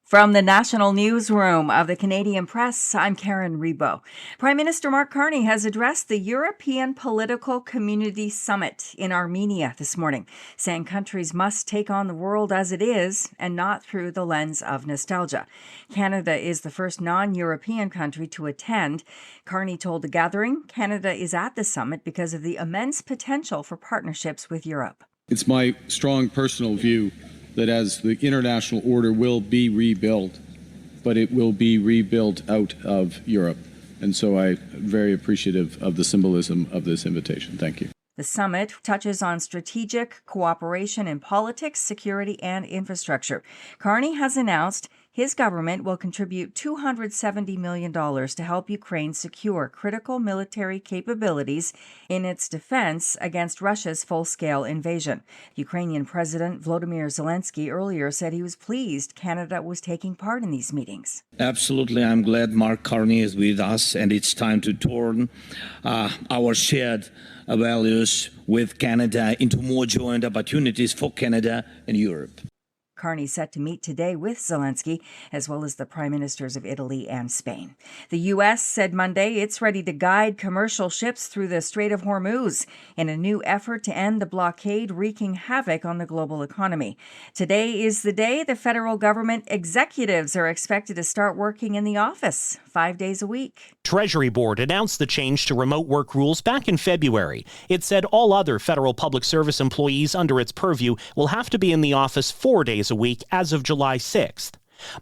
From the national newsroom of the Canadian Press, I'm Karen Rebo. Prime Minister Mark Carney has addressed the European Political Community Summit in Armenia this morning, saying countries must take on the world as it is and not through the lens of nostalgia. Canada is the first non-European country to attend. Carney told the gathering Canada is at the summit because of the immense potential for partnerships with Europe. It's my strong personal view that as the international order will be rebuilt, but it will be rebuilt out of Europe. And so I'm very appreciative of the symbolism of this invitation. Thank you. The summit touches on strategic cooperation in politics, security, and infrastructure. Carney has announced his government will contribute $270 million to help Ukraine secure critical military capabilities in its defense against Russia's full-scale invasion. Ukrainian President Volodymyr Zelensky earlier said he was pleased Canada was taking part in these meetings. Absolutely. I'm glad Mark Carney is with us, and it's time to turn our shared values with Canada into more joint opportunities for Canada and Europe. Carney set to meet today with Zelensky, as well as the prime ministers of Italy and Spain. The U.S. said Monday it's ready to guide commercial ships through the Strait of Hormuz in a new effort to end the blockade wreaking havoc on the global economy. Today is the day the federal government executives are expected to start working in the office 5 days a week. Treasury Board announced the change to remote work rules back in February. It said all other federal public service employees under its purview will have to be in the office 4 days a week as of July 6th.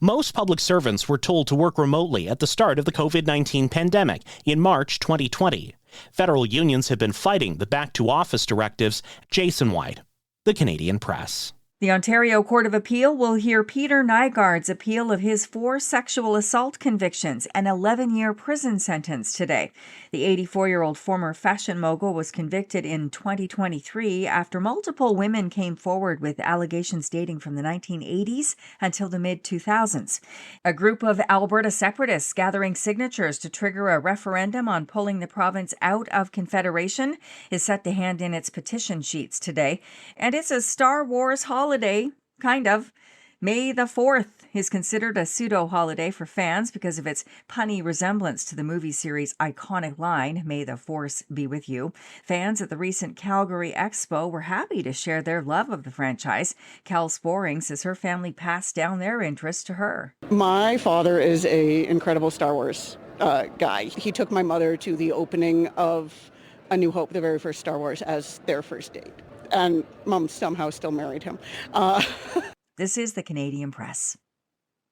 Most public servants were told to work remotely at the start of the COVID-19 pandemic in March 2020. Federal unions have been fighting the back-to-office directives. Jason White, the Canadian Press. The Ontario Court of Appeal will hear Peter Nygard's appeal of his 4 sexual assault convictions and 11-year prison sentence today. The 84-year-old former fashion mogul was convicted in 2023 after multiple women came forward with allegations dating from the 1980s until the mid-2000s. A group of Alberta separatists gathering signatures to trigger a referendum on pulling the province out of Confederation is set to hand in its petition sheets today. And it's a Star Wars holiday, kind of. May the 4th is considered a pseudo-holiday for fans because of its punny resemblance to the movie series' iconic line, "May the Force be with you." Fans at the recent Calgary Expo were happy to share their love of the franchise. Cal Sporing says her family passed down their interest to her. My father is an incredible Star Wars guy. He took my mother to the opening of A New Hope, the very first Star Wars, as their first date. And Mom somehow still married him. This is the Canadian Press.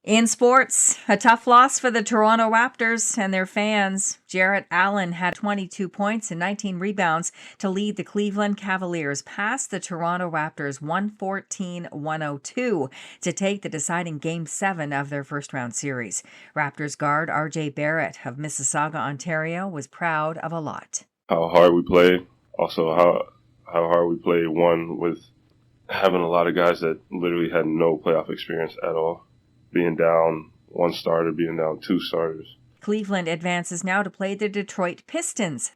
In sports, a tough loss for the Toronto Raptors and their fans. Jarrett Allen had 22 points and 19 rebounds to lead the Cleveland Cavaliers past the Toronto Raptors 114-102 to take the deciding Game 7 of their first-round series. Raptors guard R.J. Barrett of Mississauga, Ontario, was proud of a lot. How hard we play, also how hard we play, one, with having a lot of guys that literally had no playoff experience at all. Being down 1 starter, being down 2 starters. Cleveland advances now to play the Detroit Pistons.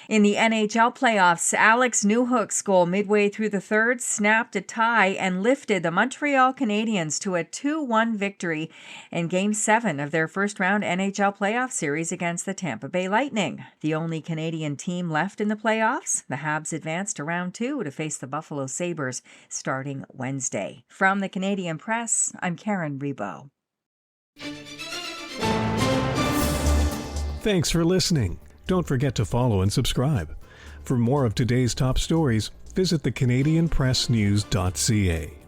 In the NHL playoffs, Alex Newhook's goal midway through the third snapped a tie and lifted the Montreal Canadiens to a 2-1 victory in Game 7 of their first-round NHL playoff series against the Tampa Bay Lightning. The only Canadian team left in the playoffs, the Habs advanced to round 2 to face the Buffalo Sabres starting Wednesday. From the Canadian Press, I'm Karen Rebo. Thanks for listening. Don't forget to follow and subscribe. For more of today's top stories, visit thecanadianpressnews.ca.